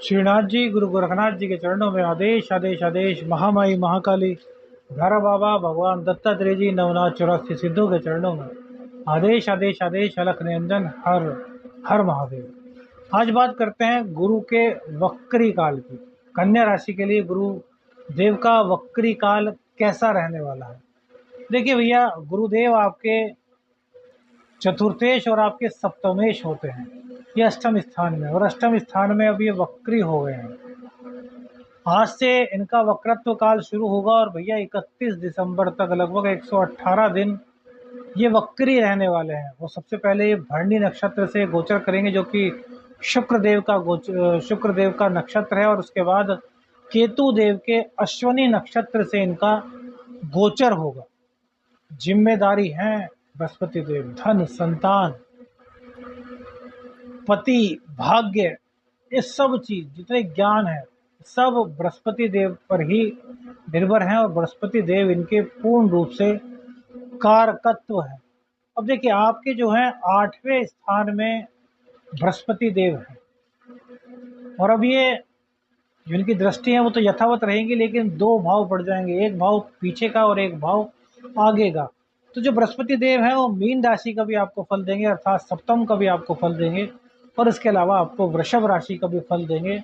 श्रीनाथ जी गुरु गोरखनाथ जी के चरणों में आदेश आदेश आदेश। महामाई महाकाली घर बाबा भगवान दत्तात्रेय जी नवनाथ 84 सिद्धों के चरणों में आदेश आदेश आदेश। अलख निरंजन हर हर महादेव। आज बात करते हैं गुरु के वक्री काल की। कन्या राशि के लिए गुरु देव का वक्री काल कैसा रहने वाला है। देखिए भैया, गुरुदेव आपके चतुर्थेश और आपके सप्तमेश होते हैं। ये अष्टम स्थान में, और अष्टम स्थान में अब ये वक्री हो गए हैं। आज से इनका वक्रत्व काल शुरू होगा और भैया 31 दिसंबर तक लगभग 118 दिन ये वक्री रहने वाले हैं। वो सबसे पहले ये भरणी नक्षत्र से गोचर करेंगे, जो कि शुक्र देव का नक्षत्र है, और उसके बाद केतु देव के अश्वनी नक्षत्र से इनका गोचर होगा। जिम्मेदारी है बृहस्पति देव, धन, संतान, पति, भाग्य, ये सब चीज, जितने ज्ञान है, सब बृहस्पति देव पर ही निर्भर हैं, और बृहस्पति देव इनके पूर्ण रूप से कारकत्व है। अब देखिए, आपके जो है 8वें स्थान में बृहस्पति देव है, और अब ये जो इनकी दृष्टि है वो तो यथावत रहेंगी, लेकिन 2 भाव बढ़ जाएंगे, एक भाव पीछे का और एक भाव आगे का। तो जो बृहस्पति देव है वो मीन राशि का भी आपको फल देंगे, अर्थात सप्तम का भी आपको फल देंगे, और इसके अलावा आपको वृषभ राशि का भी फल देंगे,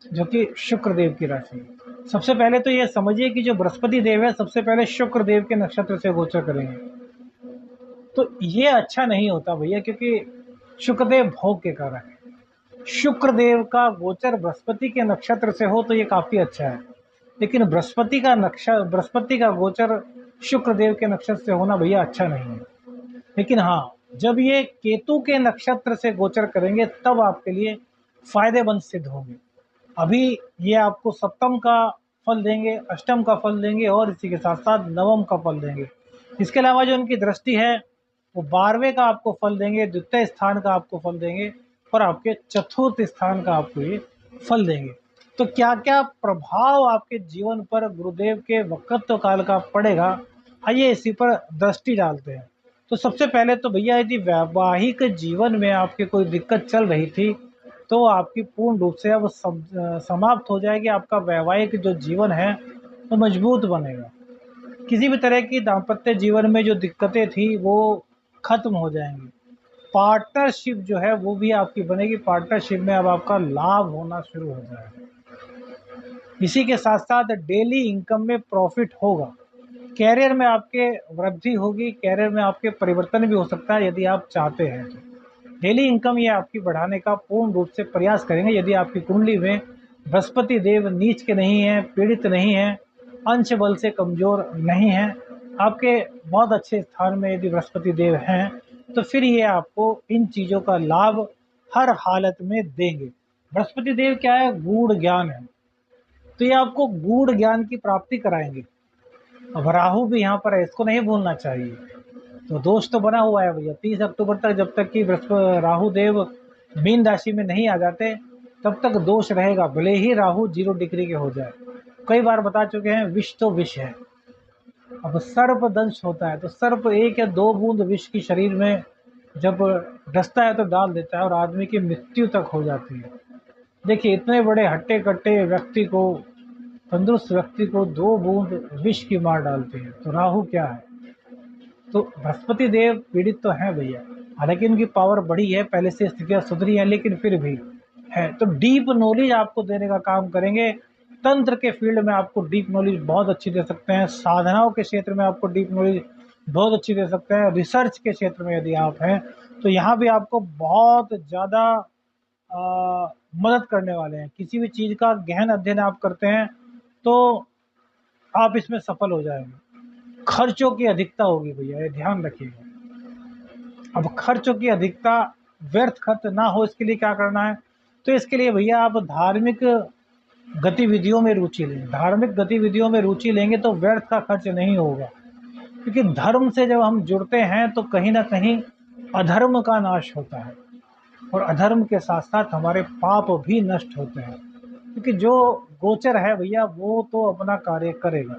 जो कि शुक्र देव की राशि है। सबसे पहले तो ये समझिए कि जो बृहस्पति देव है सबसे पहले शुक्र देव के नक्षत्र से गोचर करेंगे, तो ये अच्छा नहीं होता भैया, क्योंकि शुक्रदेव भोग के कारण है। शुक्र देव का गोचर बृहस्पति के नक्षत्र से हो तो ये काफी अच्छा है, लेकिन बृहस्पति का गोचर शुक्र देव के नक्षत्र से होना भैया अच्छा नहीं है। लेकिन हाँ, जब ये केतु के नक्षत्र से गोचर करेंगे तब आपके लिए फायदेमंद सिद्ध होंगे। अभी ये आपको सप्तम का फल देंगे, अष्टम का फल देंगे, और इसी के साथ साथ नवम का फल देंगे। इसके अलावा जो उनकी दृष्टि है वो 12वें का आपको फल देंगे, द्वितीय स्थान का आपको फल देंगे, और आपके चतुर्थ स्थान का आपको ये फल देंगे। तो क्या क्या प्रभाव आपके जीवन पर गुरुदेव के वक्रत्व काल का पड़ेगा, आइए इसी पर दृष्टि डालते हैं। तो सबसे पहले तो भैया, यदि वैवाहिक जीवन में आपकी कोई दिक्कत चल रही थी तो आपकी पूर्ण रूप से अब समाप्त हो जाएगी। आपका वैवाहिक जो जीवन है वो मजबूत बनेगा। किसी भी तरह की दाम्पत्य जीवन में जो दिक्कतें थी वो खत्म हो जाएंगी। पार्टनरशिप जो है वो भी आपकी बनेगी, पार्टनरशिप में अब आपका लाभ होना शुरू हो जाएगा। इसी के साथ साथ डेली इनकम में प्रॉफिट होगा। कैरियर में आपके वृद्धि होगी, कैरियर में आपके परिवर्तन भी हो सकता है यदि आप चाहते हैं तो। डेली इनकम ये आपकी बढ़ाने का पूर्ण रूप से प्रयास करेंगे यदि आपकी कुंडली में बृहस्पति देव नीच के नहीं है, पीड़ित नहीं है, अंश बल से कमजोर नहीं है, आपके बहुत अच्छे स्थान में यदि बृहस्पति देव हैं, तो फिर ये आपको इन चीज़ों का लाभ हर हालत में देंगे। बृहस्पति देव क्या है? गूढ़ ज्ञान है, तो ये आपको गूढ़ ज्ञान की प्राप्ति कराएंगे। अब राहु भी यहाँ पर है, इसको नहीं भूलना चाहिए। तो दोष तो बना हुआ है भैया 30 अक्टूबर तक, जब तक कि राहु देव मीन राशि में नहीं आ जाते तब तक दोष रहेगा, भले ही राहु 0 डिग्री के हो जाए। कई बार बता चुके हैं, विष तो विष है। अब सर्प दंश होता है, तो सर्प 1 या 2 बूंद विष की शरीर में जब डसता है तो डाल देता है, और आदमी की मृत्यु तक हो जाती है। देखिए, इतने बड़े हट्टे कट्टे व्यक्ति को, तंदुरुस्त व्यक्ति को 2 बूंद विष की मार डालती है, तो राहु क्या है? तो बृहस्पति देव पीड़ित तो हैं भैया, हालांकि उनकी पावर बढ़ी है, पहले से स्थितियां सुधरी हैं, लेकिन फिर भी है। तो डीप नॉलेज आपको देने का काम करेंगे। तंत्र के फील्ड में आपको डीप नॉलेज बहुत अच्छी दे सकते हैं, साधनाओं के क्षेत्र में आपको डीप नॉलेज बहुत अच्छी दे सकते हैं, रिसर्च के क्षेत्र में यदि आप हैं तो यहाँ भी आपको बहुत ज़्यादा मदद करने वाले हैं। किसी भी चीज़ का गहन अध्ययन आप करते हैं तो आप इसमें सफल हो जाएंगे। खर्चों की अधिकता होगी भैया, ये ध्यान रखिएगा। अब खर्चों की अधिकता, व्यर्थ खर्च ना हो, इसके लिए क्या करना है? तो इसके लिए भैया आप धार्मिक गतिविधियों में रुचि लें। धार्मिक गतिविधियों में रुचि लेंगे तो व्यर्थ का खर्च नहीं होगा, क्योंकि धर्म से जब हम जुड़ते हैं तो कहीं ना कहीं अधर्म का नाश होता है, और अधर्म के साथ साथ हमारे पाप भी नष्ट होते हैं, क्योंकि जो गोचर है भैया वो तो अपना कार्य करेगा,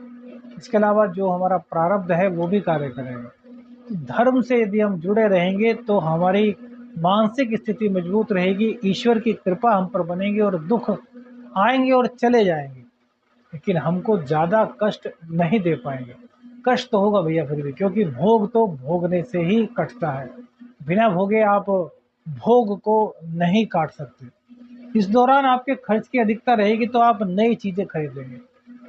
इसके अलावा जो हमारा प्रारब्ध है वो भी कार्य करेगा। तो धर्म से यदि हम जुड़े रहेंगे तो हमारी मानसिक स्थिति मजबूत रहेगी, ईश्वर की कृपा हम पर बनेगी और दुख आएंगे और चले जाएंगे, लेकिन हमको ज़्यादा कष्ट नहीं दे पाएंगे। कष्ट तो होगा भैया फिर भी, क्योंकि भोग तो भोगने से ही कटता है, बिना भोगे आप भोग को नहीं काट सकते। इस दौरान आपके खर्च की अधिकता रहेगी तो आप नई चीज़ें खरीदेंगे,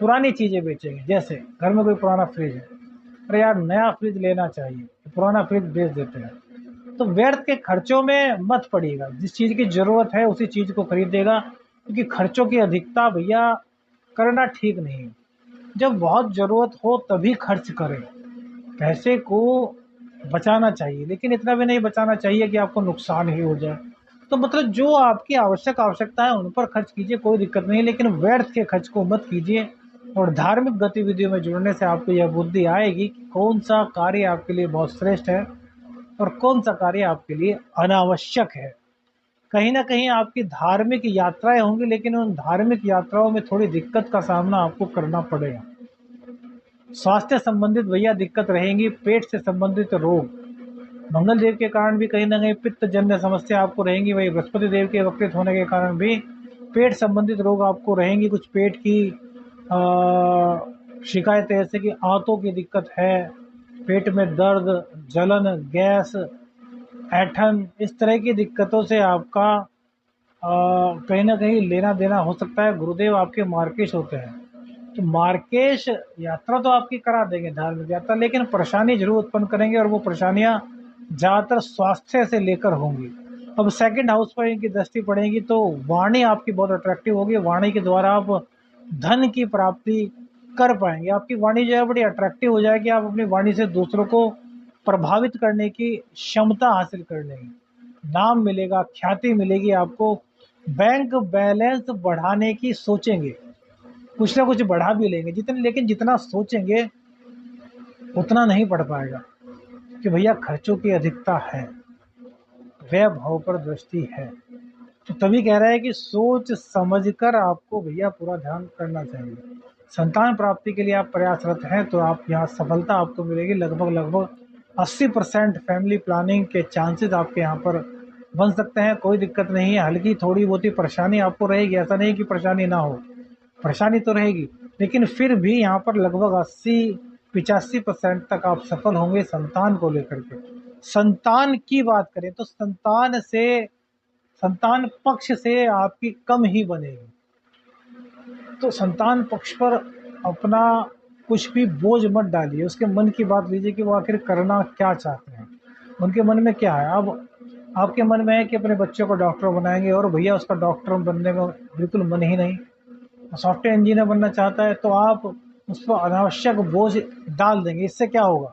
पुरानी चीज़ें बेचेंगे। जैसे घर में कोई पुराना फ्रिज है, अरे यार नया फ्रिज लेना चाहिए, तो पुराना फ्रिज बेच देते हैं। तो व्यर्थ के खर्चों में मत पड़िएगा, जिस चीज़ की ज़रूरत है उसी चीज़ को खरीदेगा, क्योंकि खर्चों की अधिकता भैया करना ठीक नहीं है। जब बहुत ज़रूरत हो तभी खर्च करें, पैसे को बचाना चाहिए, लेकिन इतना भी नहीं बचाना चाहिए कि आपको नुकसान ही हो जाए। तो मतलब जो आपकी आवश्यकता है उन पर खर्च कीजिए, कोई दिक्कत नहीं, लेकिन व्यर्थ के खर्च को मत कीजिए। और धार्मिक गतिविधियों में जुड़ने से आपको यह बुद्धि आएगी कि कौन सा कार्य आपके लिए बहुत श्रेष्ठ है और कौन सा कार्य आपके लिए अनावश्यक है। कहीं न कहीं आपकी धार्मिक यात्राएँ होंगी, लेकिन उन धार्मिक यात्राओं में थोड़ी दिक्कत का सामना आपको करना पड़ेगा। स्वास्थ्य संबंधित भैया दिक्कत रहेंगी, पेट से संबंधित रोग, मंगल देव के कारण भी कहीं न कहीं पित्तजन्य समस्या आपको रहेंगी, वही बृहस्पति देव के वक्रित होने के कारण भी पेट संबंधित रोग आपको रहेंगी। कुछ पेट की शिकायतें, जैसे कि आंतों की दिक्कत है, पेट में दर्द, जलन, गैस, ऐंठन, इस तरह की दिक्कतों से आपका कहीं न कहीं लेना-देना हो सकता है। गुरुदेव आपके मार्केश होते हैं, तो मार्केश यात्रा तो आपकी करा देंगे, धार्मिक यात्रा, लेकिन परेशानी ज़रूर उत्पन्न करेंगे और वो परेशानियाँ ज़्यादातर स्वास्थ्य से लेकर होंगी। अब सेकंड हाउस पर इनकी दृष्टि पड़ेगी तो वाणी आपकी बहुत अट्रैक्टिव होगी, वाणी के द्वारा आप धन की प्राप्ति कर पाएँगे। आपकी वाणी जो है बड़ी अट्रैक्टिव हो जाएगी, आप अपनी वाणी से दूसरों को प्रभावित करने की क्षमता हासिल कर लेंगे। नाम मिलेगा, ख्याति मिलेगी आपको, बैंक बैलेंस बढ़ाने की सोचेंगे, कुछ ना कुछ बढ़ा भी लेंगे, जितने, लेकिन जितना सोचेंगे उतना नहीं बढ़ पाएगा, कि भैया खर्चों की अधिकता है, व्यय भाव पर दृष्टि है। तो तभी कह रहा है कि सोच समझकर आपको भैया पूरा ध्यान करना चाहिए। संतान प्राप्ति के लिए आप प्रयासरत हैं तो आप यहाँ सफलता आपको मिलेगी। लगभग 80% फैमिली प्लानिंग के चांसेस आपके यहाँ पर बन सकते हैं। कोई दिक्कत नहीं है, हल्की थोड़ी बहुत ही परेशानी आपको रहेगी, ऐसा नहीं कि परेशानी ना हो, परेशानी तो रहेगी, लेकिन फिर भी यहाँ पर लगभग 80-85% तक आप सफल होंगे संतान को लेकर के। संतान की बात करें तो संतान पक्ष से आपकी कम ही बनेगी, तो संतान पक्ष पर अपना कुछ भी बोझ मत डालिए, उसके मन की बात लीजिए कि वो आखिर करना क्या चाहते हैं, उनके मन में क्या है। अब आपके मन में है कि अपने बच्चों को डॉक्टर बनाएंगे और भैया उसका डॉक्टर बनने में बिल्कुल मन ही नहीं, सॉफ्टवेयर इंजीनियर बनना चाहता है, तो आप उस पर अनावश्यक बोझ डाल देंगे। इससे क्या होगा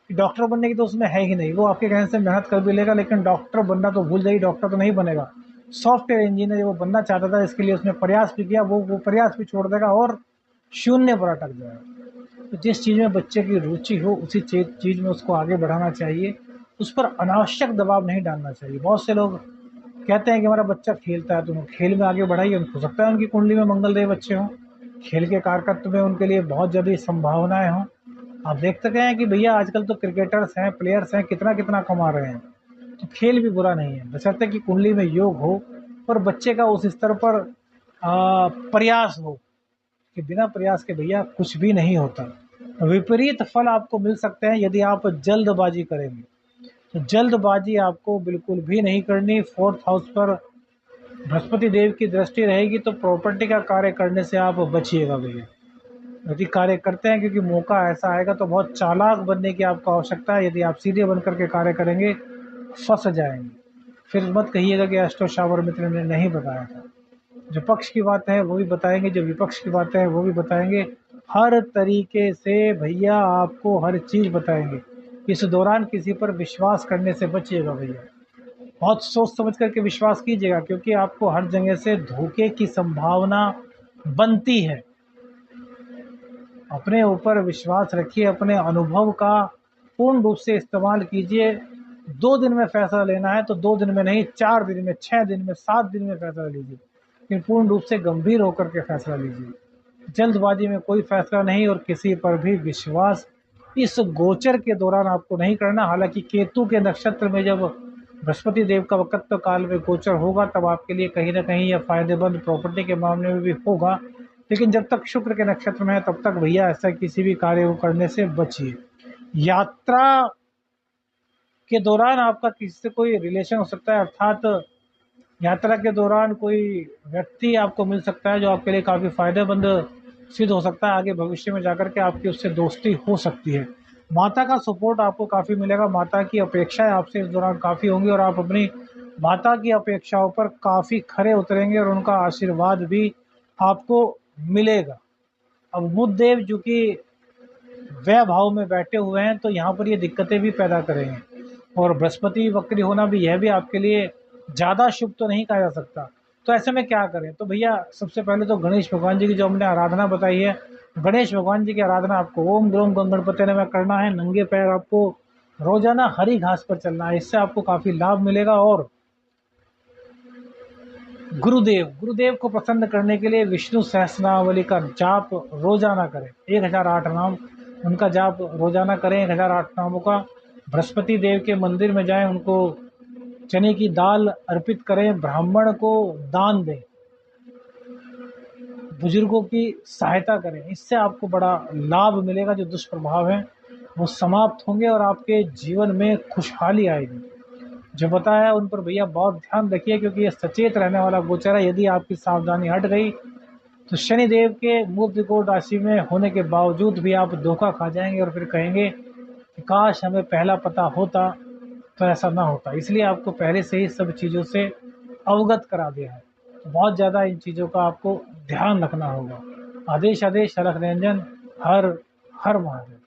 कि डॉक्टर बनने की तो उसमें है ही नहीं, वो आपके कहने से मेहनत कर भी लेगा, लेकिन डॉक्टर बनना तो भूल जाइए, डॉक्टर तो नहीं बनेगा। सॉफ्टवेयर इंजीनियर वो बनना चाहता था, इसके लिए उसने प्रयास भी किया, वो प्रयास भी छोड़ देगा और शून्य पर अटक जाएगा। तो जिस चीज़ में बच्चे की रुचि हो उसी चीज़ में उसको आगे बढ़ाना चाहिए, उस पर अनावश्यक दबाव नहीं डालना चाहिए। बहुत से लोग कहते हैं कि हमारा बच्चा खेलता है, तो खेल में आगे बढ़ाइए, हो सकता है उनकी कुंडली में मंगल देव अच्छे हों, खेल के कारकत्व में उनके लिए बहुत ज़्यादा संभावनाएं हों। आप देख सकते हैं कि भैया आजकल तो क्रिकेटर्स हैं, प्लेयर्स हैं, कितना कितना कमा रहे हैं, तो खेल भी बुरा नहीं है, बशर्ते कि कुंडली में योग हो और बच्चे का उस स्तर पर प्रयास हो, कि बिना प्रयास के भैया कुछ भी नहीं होता। विपरीत फल आपको मिल सकते हैं यदि आप जल्दबाजी करेंगे, तो जल्दबाजी आपको बिल्कुल भी नहीं करनी। फोर्थ हाउस पर बृहस्पति देव की दृष्टि रहेगी तो प्रॉपर्टी का कार्य करने से आप बचिएगा भैया। यदि कार्य करते हैं, क्योंकि मौका ऐसा आएगा तो बहुत चालाक बनने की आपको आवश्यकता है, यदि आप सीधे बन करके कार्य करेंगे फंस जाएंगे। फिर मत कहिएगा कि एस्ट्रो शावर मित्र ने नहीं बताया था। जो पक्ष की बात है वो भी बताएंगे, जो विपक्ष की बातें हैं वो भी बताएंगे, हर तरीके से भैया आपको हर चीज़ बताएंगे। इस दौरान किसी पर विश्वास करने से बचिएगा भैया, बहुत सोच समझ करके विश्वास कीजिएगा, क्योंकि आपको हर जगह से धोखे की संभावना बनती है। अपने ऊपर विश्वास रखिए, अपने अनुभव का पूर्ण रूप से इस्तेमाल कीजिए। 2 दिन में फैसला लेना है तो 2 दिन में नहीं, 4 दिन में, 6 दिन में, 7 दिन में फैसला लीजिए, लेकिन पूर्ण रूप से गंभीर होकर के फैसला लीजिए। जल्दबाजी में कोई फैसला नहीं और किसी पर भी विश्वास इस गोचर के दौरान आपको नहीं करना। हालांकि केतु के नक्षत्र में जब बृहस्पति देव का वक्रत्व काल में गोचर होगा तब आपके लिए कहीं ना कहीं यह फायदेमंद प्रॉपर्टी के मामले में भी होगा। लेकिन जब तक शुक्र के नक्षत्र में है तब तक भैया ऐसा किसी भी कार्य को करने से बचिए। यात्रा के दौरान आपका किसी से कोई रिलेशन हो सकता है, अर्थात यात्रा के दौरान कोई व्यक्ति आपको मिल सकता है जो आपके लिए काफ़ी फायदेमंद सिद्ध हो सकता है। आगे भविष्य में जाकर के आपकी उससे दोस्ती हो सकती है। माता का सपोर्ट आपको काफ़ी मिलेगा, माता की अपेक्षाएं आपसे इस दौरान काफ़ी होंगी और आप अपनी माता की अपेक्षाओं पर काफ़ी खरे उतरेंगे और उनका आशीर्वाद भी आपको मिलेगा। अब बुध देव जो कि व्यय भाव में बैठे हुए हैं तो यहाँ पर ये दिक्कतें भी पैदा करेंगे और बृहस्पति वक्री होना भी, यह भी आपके लिए ज़्यादा शुभ तो नहीं कहा जा सकता। तो ऐसे में क्या करें? तो भैया सबसे पहले तो गणेश भगवान जी की जो हमने आराधना बताई है, गणेश भगवान जी की आराधना आपको ओम ग्लोम गणपति नमः करना है। नंगे पैर आपको रोजाना हरी घास पर चलना है, इससे आपको काफ़ी लाभ मिलेगा। और गुरुदेव को प्रसन्न करने के लिए विष्णु सहस्रनामावली का जाप रोजाना करें। 1008 नाम उनका जाप रोजाना करें, 1008 नामों का। बृहस्पति देव के मंदिर में जाएं, उनको चने की दाल अर्पित करें, ब्राह्मण को दान दें, बुजुर्गों की सहायता करें। इससे आपको बड़ा लाभ मिलेगा, जो दुष्प्रभाव हैं वो समाप्त होंगे और आपके जीवन में खुशहाली आएगी। जो बताया उन पर भैया बहुत ध्यान रखिए, क्योंकि ये सचेत रहने वाला गोचर है। यदि आपकी सावधानी हट गई तो शनिदेव के मूल त्रिकोण राशि में होने के बावजूद भी आप धोखा खा जाएंगे और फिर कहेंगे कि काश हमें पहला पता होता तो ऐसा ना होता। इसलिए आपको पहले से ही सब चीज़ों से अवगत करा दिया है, तो बहुत ज़्यादा इन चीज़ों का आपको ध्यान रखना होगा। आदेश आदेश अलख निरंजन। हर हर महादेव।